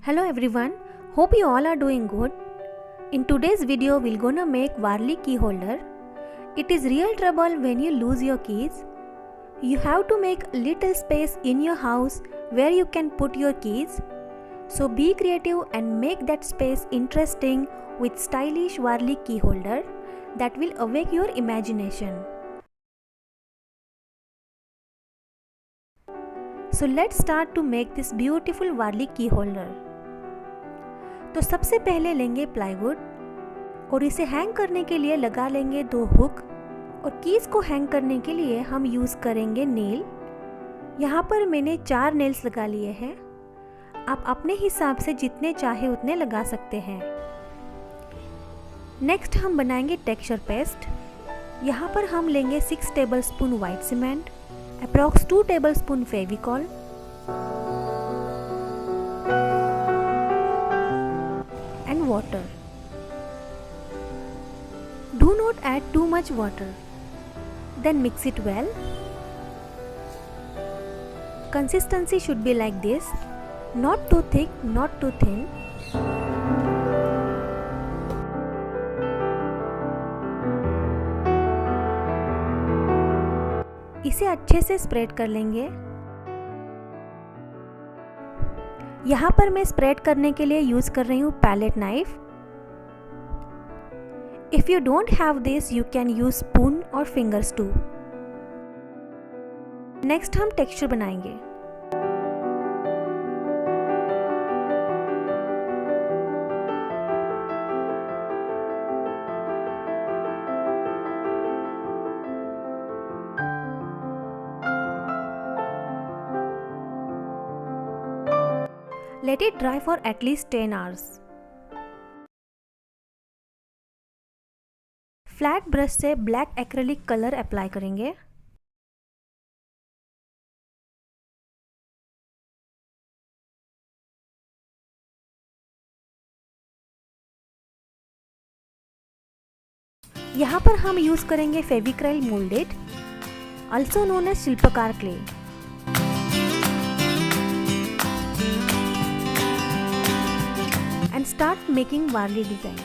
Hello everyone, hope you all are doing good. In today's video we're gonna make warli key holder. It is real trouble when you lose your keys. You have to make little space in your house where you can put your keys. So be creative and make that space interesting with stylish warli key holder that will awake your imagination. So let's start to make this beautiful warli key holder. तो सबसे पहले लेंगे plywood और इसे hang करने के लिए लगा लेंगे 2 हुक और कीज को हैंग करने के लिए हम यूज़ करेंगे नेल। यहाँ पर मैंने 4 नेल्स लगा लिए हैं। आप अपने हिसाब से जितने चाहे उतने लगा सकते हैं। नेक्स्ट हम बनाएंगे टेक्सचर पेस्ट। यहाँ पर हम लेंगे 6 tablespoon white cement, approx 2 tablespoon Fevicol, and water. Do not add too much water. Then mix it well. Consistency should be like this, not too thick, not too thin. इसे अच्छे से spread कर लेंगे। यहाँ पर मैं स्प्रेड करने के लिए यूज कर रही हूँ palette knife. If you don't have this you can use spoon और फिंगर्स टू। नेक्स्ट हम टेक्सचर बनाएंगे। Let it dry for at least 10 hours. Flat brush से ब्लैक एक्रेलिक कलर अप्लाई करेंगे। यहाँ पर हम यूज करेंगे Fevicryl moulded, also known as Shilpkar clay. And start making warli design.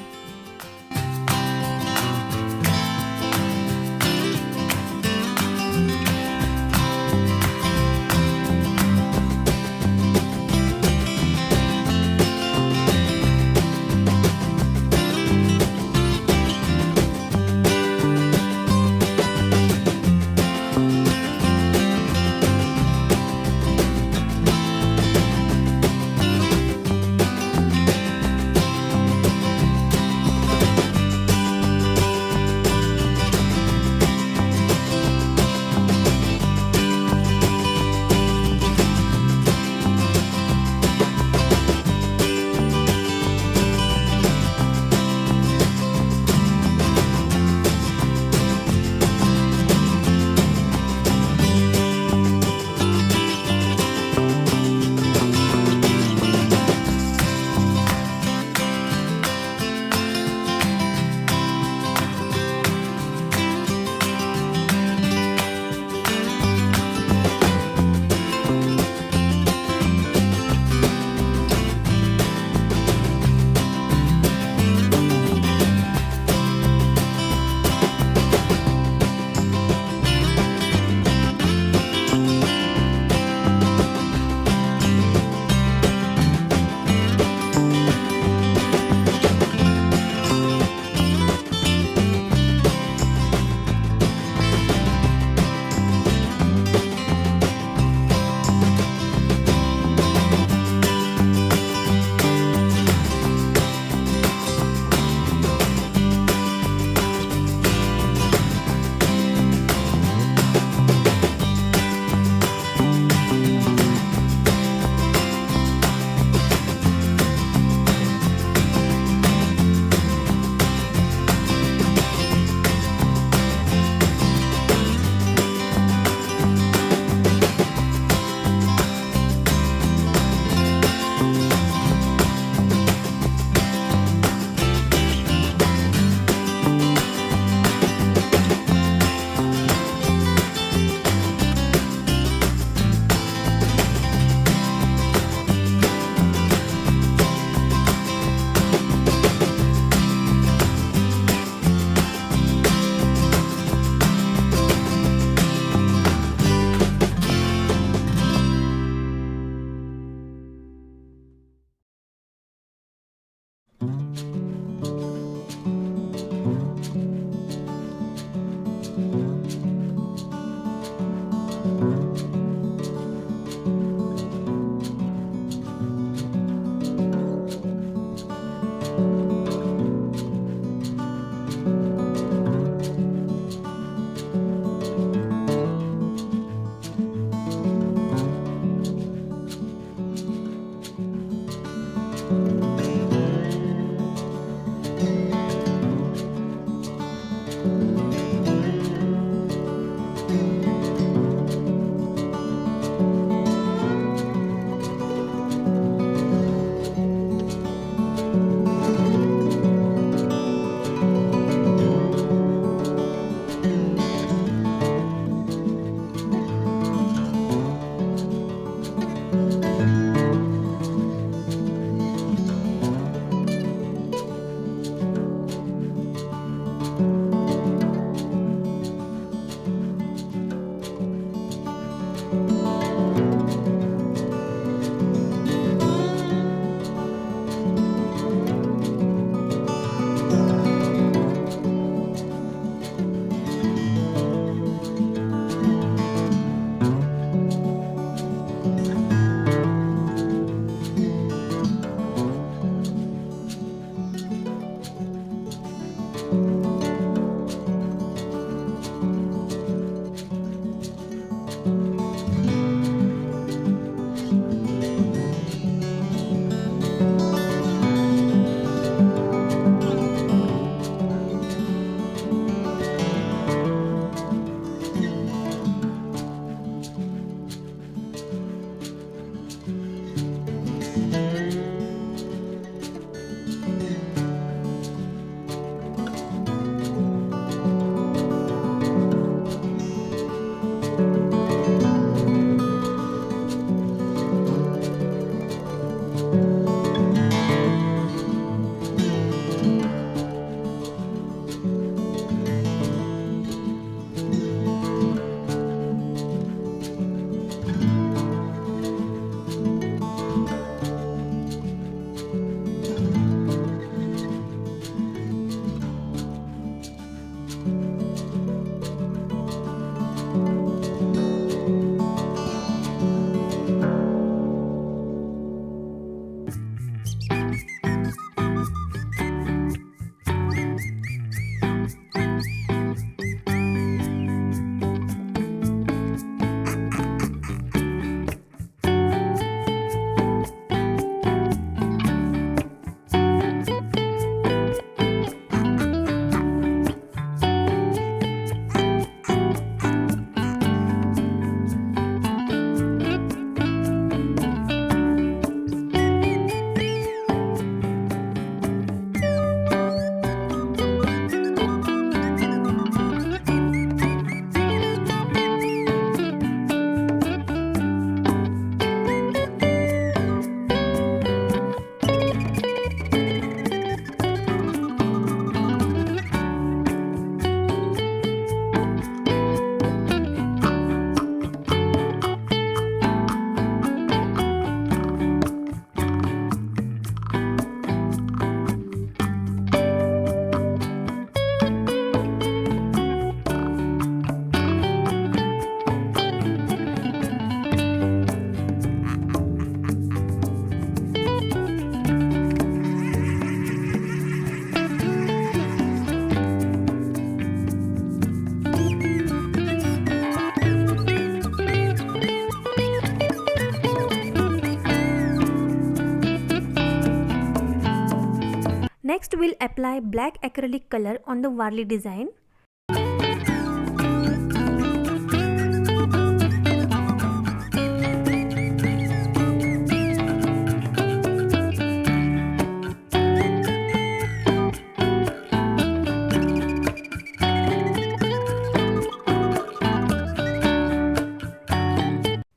Next we'll apply black acrylic color on the warli design.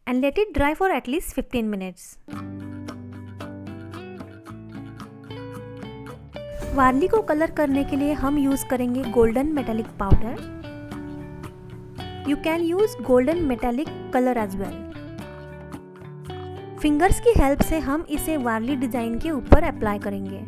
And let it dry for at least 15 minutes. Warli को colour करने के लिए हम use करेंगे golden metallic powder. You can use golden metallic colour as well. Fingers की help से हम इसे वारली डिजाइन के ऊपर अप्लाई करेंगे.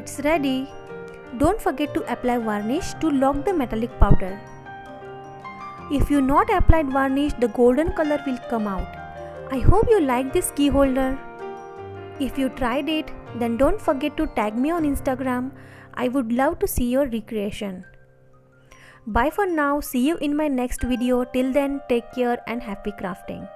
it's ready. Don't forget to apply varnish to lock the metallic powder. If you not applied varnish, the golden color will come out. I hope you like this key holder. If you tried it, then don't forget to tag me on Instagram. I would love to see your recreation. Bye for now. See you in my next video. Till then, take care and happy crafting.